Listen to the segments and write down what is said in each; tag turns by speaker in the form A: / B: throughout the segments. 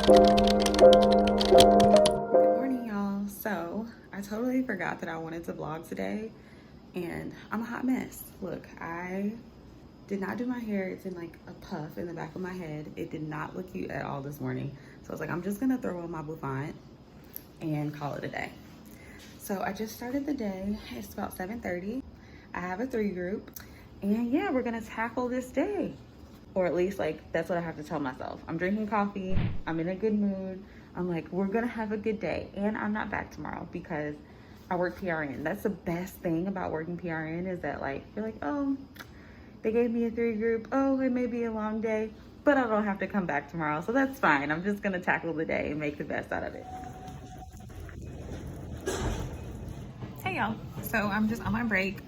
A: Good morning, y'all. So I totally forgot that I wanted to vlog today, and I'm a hot mess. Look, I did not do my hair. It's in like a puff in the back of my head. It did not look cute at all this morning. So I was like, I'm just gonna throw on my bouffant and call it a day. So I just started the day. It's about 7:30. I have a 3 group, and yeah, we're gonna tackle this day. Or at least like that's what I have to tell myself. I'm drinking coffee, I'm in a good mood. I'm like, we're gonna have a good day. And I'm not back tomorrow because I work PRN. That's the best thing about working PRN, is that like you're like, oh, they gave me a 3 group. Oh, it may be a long day, but I don't have to come back tomorrow. So that's fine. I'm just gonna tackle the day and make the best out of it. Hey y'all, so I'm just on my break.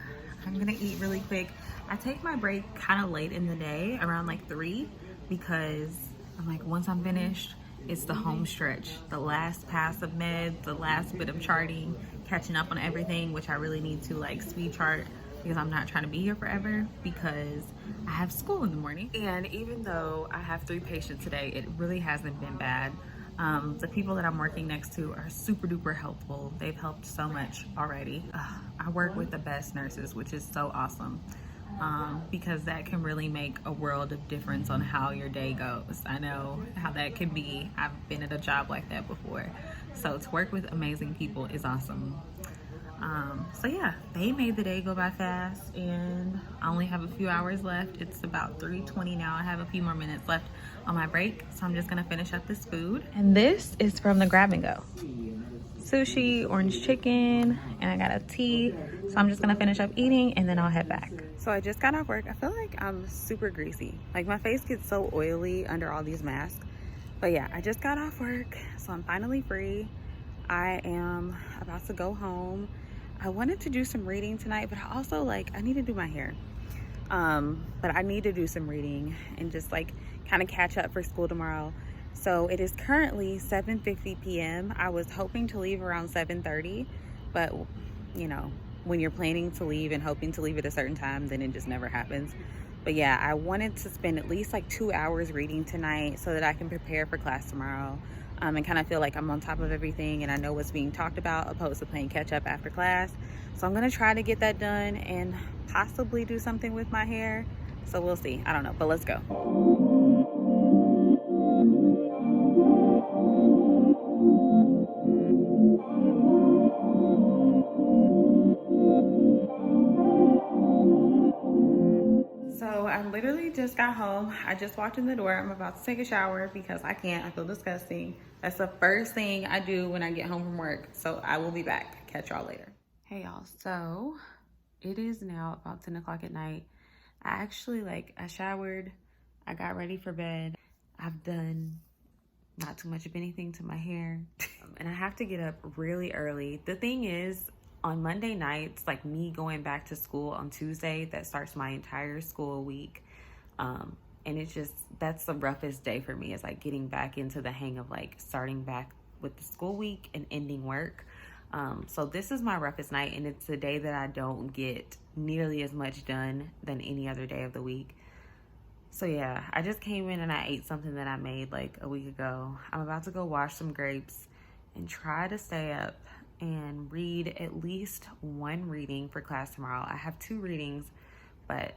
A: I'm gonna eat really quick. I take my break kind of late in the day, around like 3, because I'm like, once I'm finished, it's the home stretch, the last pass of meds, the last bit of charting, catching up on everything, which I really need to like speed chart, because I'm not trying to be here forever, because I have school in the morning. And even though I have 3 patients today, it really hasn't been bad. The people that I'm working next to are super duper helpful. They've helped so much already. I work with the best nurses, which is so awesome, because that can really make a world of difference on how your day goes. I know how that can be. I've been at a job like that before. So to work with amazing people is awesome. So yeah, they made the day go by fast, and I only have a few hours left. It's about 3:20 now. I have a few more minutes left on my break, so I'm just gonna finish up this food. And this is from the Grab and Go. Sushi, orange chicken, and I got a tea. So I'm just gonna finish up eating and then I'll head back. So I just got off work. I feel like I'm super greasy. Like my face gets so oily under all these masks. But yeah, I just got off work, so I'm finally free. I am about to go home. I wanted to do some reading tonight, but I also like, I need to do my hair. But I need to do some reading and just like kind of catch up for school tomorrow. So it is currently 7:50 p.m. I was hoping to leave around 7:30, but you know, when you're planning to leave and hoping to leave at a certain time, then it just never happens. But yeah, I wanted to spend at least like 2 hours reading tonight so that I can prepare for class tomorrow. And kind of feel like I'm on top of everything and I know what's being talked about, opposed to playing catch up after class. So I'm gonna try to get that done and possibly do something with my hair. So we'll see, I don't know, but let's go. So I literally just got home. I just walked in the door. I'm about to take a shower because I can't. I feel disgusting. That's the first thing I do when I get home from work. So I will be back. Catch y'all later. Hey y'all. So it is now about 10 o'clock at night. I showered. I got ready for bed. I've done not too much of anything to my hair. And I have to get up really early. The thing is, on Monday nights, like me going back to school on Tuesday, that starts my entire school week. And it's just, that's the roughest day for me, is like getting back into the hang of like starting back with the school week and ending work. So this is my roughest night, and it's a day that I don't get nearly as much done than any other day of the week. So yeah, I just came in and I ate something that I made like a week ago. I'm about to go wash some grapes and try to stay up and read at least 1 reading for class tomorrow. I have 2 readings, but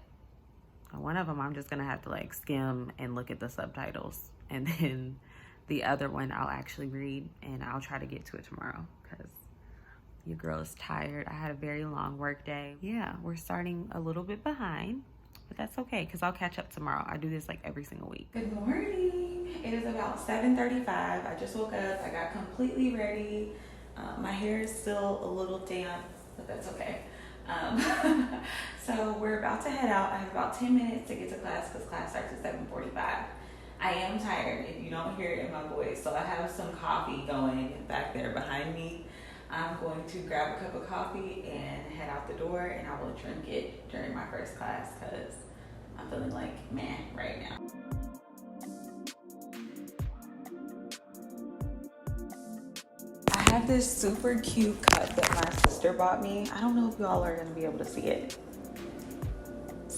A: one of them I'm just gonna have to like skim and look at the subtitles, and then the other one I'll actually read, and I'll try to get to it tomorrow because your girl is tired. I had a very long work day. Yeah, we're starting a little bit behind, but that's okay because I'll catch up tomorrow. I do this like every single week. Good morning. It is about 7:35. I just woke up. I got completely ready. My hair is still a little damp, but that's okay. So we're about to head out. I have about 10 minutes to get to class because class starts at 7:45. I am tired, if you don't hear it in my voice. So I have some coffee going back there behind me. I'm going to grab a cup of coffee and head out the door, and I will drink it during my first class because I'm feeling like meh right now. I have this super cute cup that my sister bought me. I don't know if y'all are gonna be able to see it.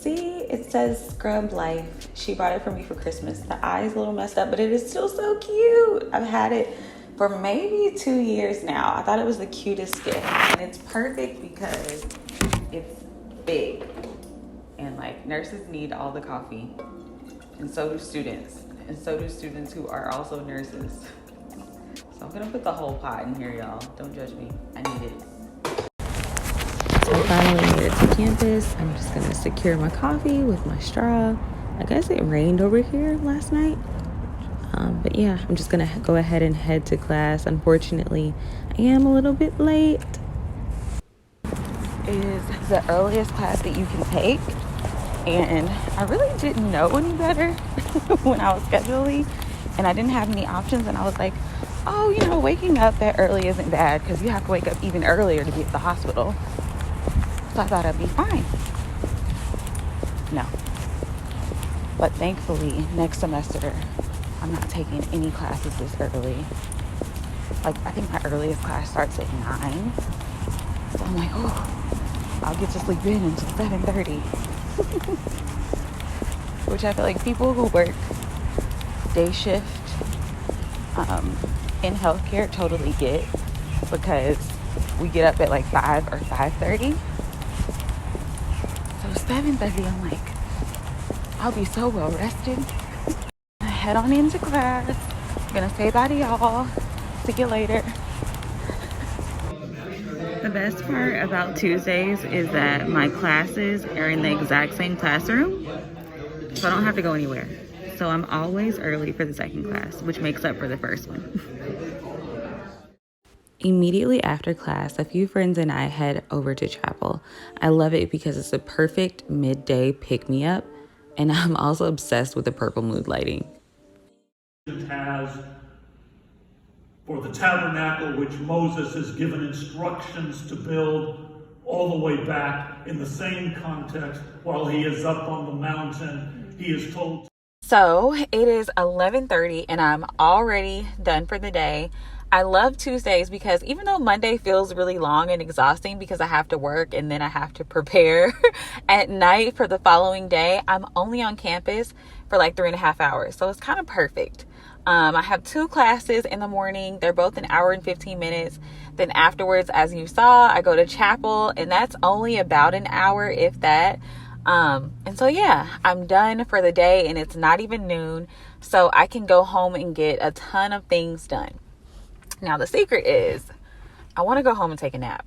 A: See, it says Scrub Life. She bought it for me for Christmas. The eye is a little messed up, but it is still so cute. I've had it for maybe 2 years now. I thought it was the cutest gift. And it's perfect because it's big. And like, nurses need all the coffee. And so do students. And so do students who are also nurses. So I'm gonna put the whole pot in here, y'all. Don't judge me. I need it. So I finally made it to campus. I'm just gonna secure my coffee with my straw. I guess it rained over here last night. But yeah, I'm just gonna go ahead and head to class. Unfortunately, I am a little bit late. It is the earliest class that you can take. And I really didn't know any better when I was scheduling. And I didn't have any options. And I was like, oh, you know, waking up that early isn't bad because you have to wake up even earlier to be at the hospital. So I thought I'd be fine. No. But thankfully, next semester, I'm not taking any classes this early. Like, I think my earliest class starts at 9. So I'm like, oh, I'll get to sleep in until 7:30. Which I feel like people who work day shift in healthcare totally get, because we get up at like 5 or 5:30. So 7:30, I'm like, I'll be so well rested. I head on into class. I'm gonna say bye to y'all. See you later. The best part about Tuesdays is that my classes are in the exact same classroom, so I don't have to go anywhere. So I'm always early for the second class, which makes up for the first one. Immediately after class, a few friends and I head over to chapel. I love it because it's a perfect midday pick-me-up, and I'm also obsessed with the purple mood lighting.
B: It has for the tabernacle which Moses is given instructions to build all the way back in the same context while he is up on the mountain. He is told.
A: So it is 11:30 and I'm already done for the day. I love Tuesdays because even though Monday feels really long and exhausting because I have to work and then I have to prepare at night for the following day, I'm only on campus for like 3.5 hours. So it's kind of perfect. I have 2 classes in the morning. They're both an hour and 15 minutes. Then afterwards, as you saw, I go to chapel and that's only about an hour, if that. And so, yeah, I'm done for the day and it's not even noon. So I can go home and get a ton of things done. Now, the secret is I want to go home and take a nap.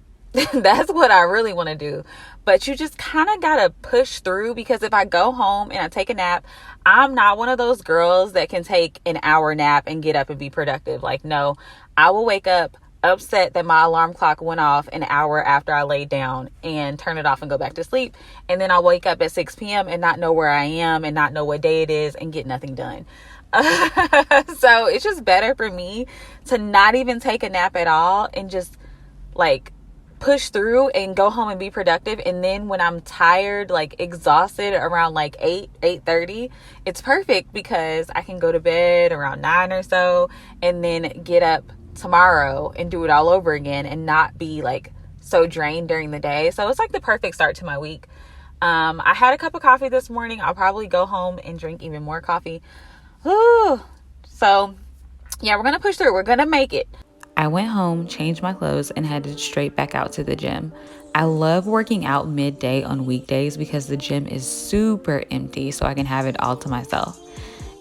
A: That's what I really want to do. But you just kind of got to push through, because if I go home and I take a nap, I'm not one of those girls that can take an hour nap and get up and be productive. Like, no, I will wake up upset that my alarm clock went off an hour after I laid down and turn it off and go back to sleep. And then I'll wake up at 6 p.m. and not know where I am and not know what day it is and get nothing done. So it's just better for me to not even take a nap at all and just like push through and go home and be productive. And then when I'm tired, like exhausted around like 8:30, it's perfect because I can go to bed around 9 or so and then get up tomorrow and do it all over again and not be like so drained during the day. So it's like the perfect start to my week. I had a cup of coffee this morning. I'll probably go home and drink even more coffee. Ooh. So yeah, we're gonna push through. We're gonna make it. I went home, changed my clothes, and headed straight back out to the gym. I love working out midday on weekdays because the gym is super empty, so I can have it all to myself.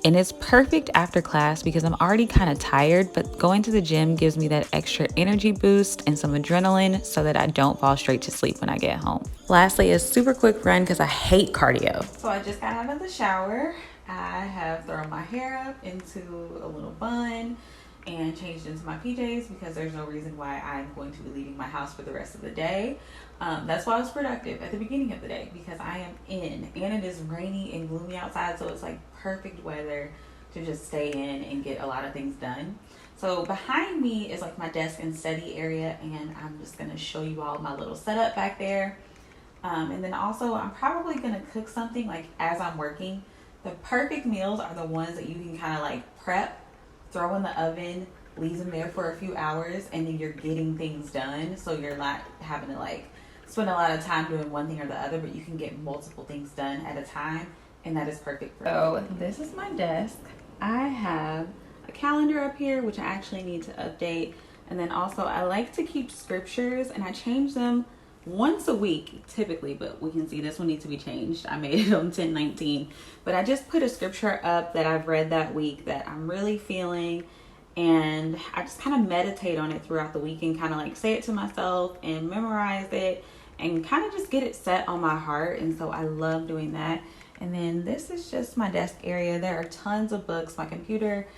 A: And it's perfect after class because I'm already kind of tired, but going to the gym gives me that extra energy boost and some adrenaline so that I don't fall straight to sleep when I get home. Lastly, a super quick run because I hate cardio. So I just got out of the shower. I have thrown my hair up into a little bun and changed into my PJs because there's no reason why I'm going to be leaving my house for the rest of the day. That's why I was productive at the beginning of the day, because I am in, and it is rainy and gloomy outside, so it's like perfect weather to just stay in and get a lot of things done. So behind me is like my desk and study area, and I'm just going to show you all my little setup back there. And then also I'm probably going to cook something like as I'm working. The perfect meals are the ones that you can kind of like prep, throw in the oven, leave them there for a few hours, and then you're getting things done. So you're not having to like spend a lot of time doing one thing or the other, but you can get multiple things done at a time, and that is perfect for me. So this is my desk. I have a calendar up here, which I actually need to update. And then also I like to keep scriptures, and I change them once a week typically, but we can see this one needs to be changed. I made it on 10/19, but I just put a scripture up that I've read that week that I'm really feeling, and I just kind of meditate on it throughout the week and kind of like say it to myself and memorize it and kind of just get it set on my heart. And so I love doing that. And then this is just my desk area. There are tons of books, my computer,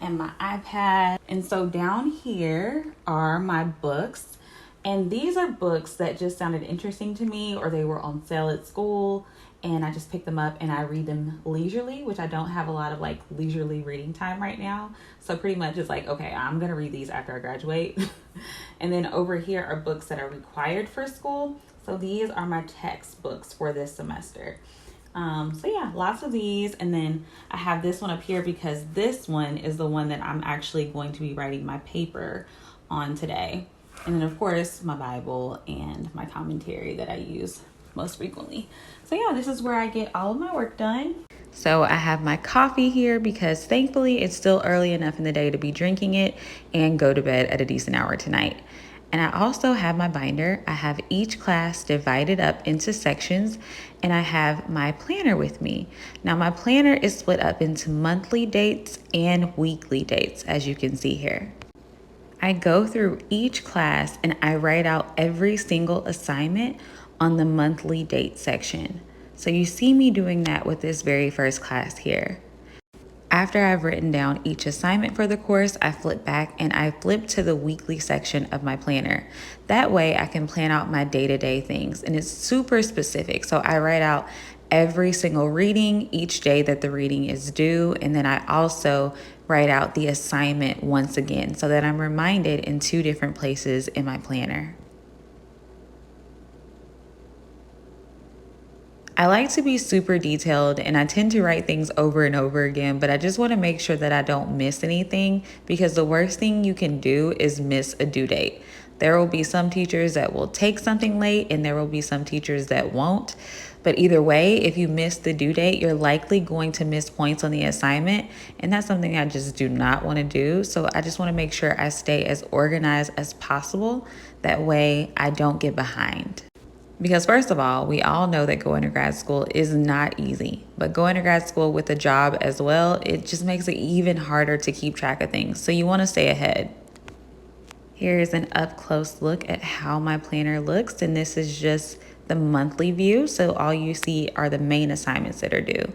A: and my iPad. And so down here are my books. And these are books that just sounded interesting to me, or they were on sale at school, and I just picked them up and I read them leisurely, which I don't have a lot of like leisurely reading time right now. So pretty much it's like, okay, I'm going to read these after I graduate. And then over here are books that are required for school. So these are my textbooks for this semester. So yeah, lots of these. And then I have this one up here because this one is the one that I'm actually going to be writing my paper on today. And then of course my Bible and my commentary that I use most frequently. So yeah, this is where I get all of my work done. So I have my coffee here because thankfully it's still early enough in the day to be drinking it and go to bed at a decent hour tonight. And I also have my binder. I have each class divided up into sections, and I have my planner with me. Now my planner is split up into monthly dates and weekly dates, as you can see here. I go through each class and I write out every single assignment on the monthly date section. So you see me doing that with this very first class here. After I've written down each assignment for the course, I flip back and I flip to the weekly section of my planner. That way I can plan out my day-to-day things, and it's super specific. So I write out every single reading, each day that the reading is due, and then I also write out the assignment once again so that I'm reminded in 2 different places in my planner. I like to be super detailed, and I tend to write things over and over again, but I just want to make sure that I don't miss anything, because the worst thing you can do is miss a due date. There will be some teachers that will take something late, and there will be some teachers that won't. But either way, if you miss the due date, you're likely going to miss points on the assignment, and that's something I just do not want to do. So I just want to make sure I stay as organized as possible. That way I don't get behind. Because first of all, we all know that going to grad school is not easy, but going to grad school with a job as well, it just makes it even harder to keep track of things. So you want to stay ahead. Here's an up close look at how my planner looks, and this is just the monthly view. So all you see are the main assignments that are due.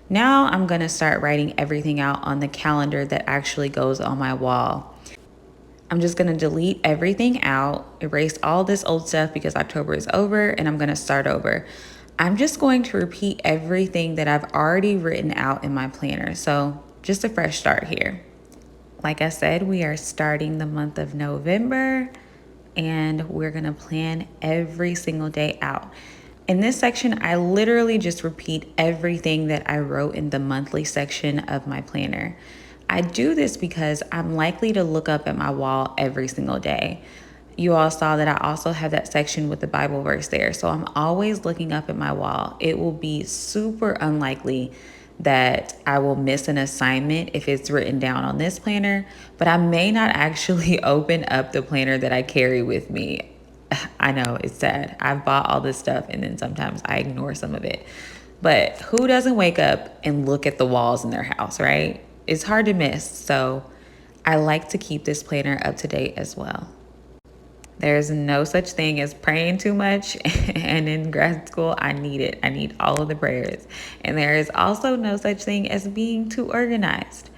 A: Now I'm going to start writing everything out on the calendar that actually goes on my wall. I'm just going to delete everything out, erase all this old stuff because October is over, and I'm going to start over. I'm just going to repeat everything that I've already written out in my planner. So just a fresh start here. Like I said, we are starting the month of November, and we're going to plan every single day out. In this section, I literally just repeat everything that I wrote in the monthly section of my planner. I do this because I'm likely to look up at my wall every single day. You all saw that I also have that section with the Bible verse there. So I'm always looking up at my wall. It will be super unlikely that I will miss an assignment if it's written down on this planner, but I may not actually open up the planner that I carry with me. I know, it's sad. I've bought all this stuff and then sometimes I ignore some of it. But who doesn't wake up and look at the walls in their house, right? It's hard to miss, so I like to keep this planner up to date as well. There's no such thing as praying too much, and in grad school, I need it. I need all of the prayers. And there is also no such thing as being too organized.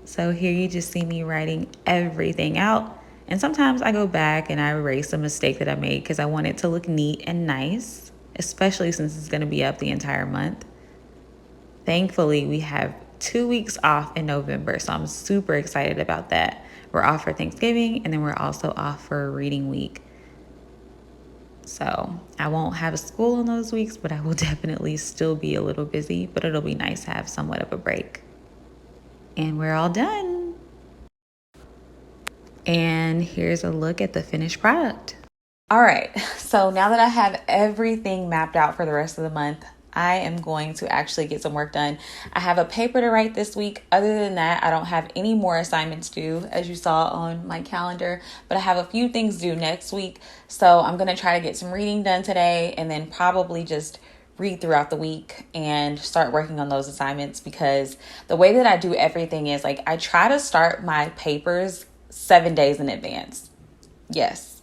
A: So here you just see me writing everything out, and sometimes I go back and I erase a mistake that I made because I want it to look neat and nice, especially since it's going to be up the entire month. Thankfully, we have 2 weeks off in November, so I'm super excited about that. We're off for Thanksgiving, and then we're also off for a reading week. So I won't have school in those weeks, but I will definitely still be a little busy, but it'll be nice to have somewhat of a break. And we're all done. And here's a look at the finished product. All right, so now that I have everything mapped out for the rest of the month, I am going to actually get some work done. I have a paper to write this week. Other than that, I don't have any more assignments due, as you saw on my calendar, but I have a few things due next week. So I'm going to try to get some reading done today and then probably just read throughout the week and start working on those assignments, because the way that I do everything is like I try to start my papers 7 days in advance. Yes.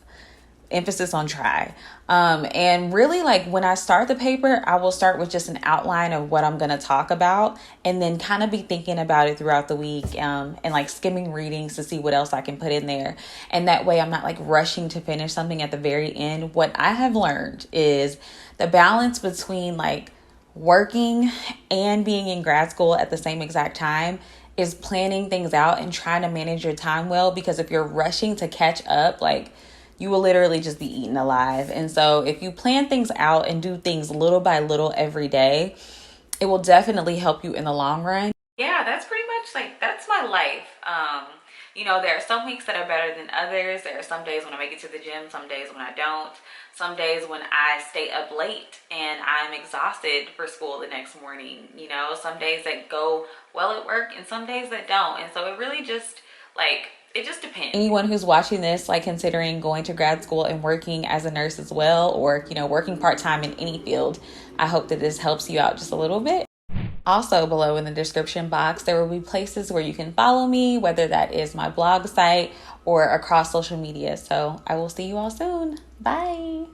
A: Emphasis on try. And really, like when I start the paper, I will start with just an outline of what I'm going to talk about and then kind of be thinking about it throughout the week, and like skimming readings to see what else I can put in there. And that way I'm not like rushing to finish something at the very end. What I have learned is the balance between like working and being in grad school at the same exact time is planning things out and trying to manage your time well, because if you're rushing to catch up, like you will literally just be eaten alive. And so if you plan things out and do things little by little every day, it will definitely help you in the long run. Yeah, that's pretty much like, that's my life. There are some weeks that are better than others. There are some days when I make it to the gym, some days when I don't. Some days when I stay up late and I'm exhausted for school the next morning. Some days that go well at work and some days that don't. And so it really just it just depends. Anyone who's watching this, like considering going to grad school and working as a nurse as well, or, working part-time in any field, I hope that this helps you out just a little bit. Also below in the description box, there will be places where you can follow me, whether that is my blog site or across social media. So I will see you all soon. Bye.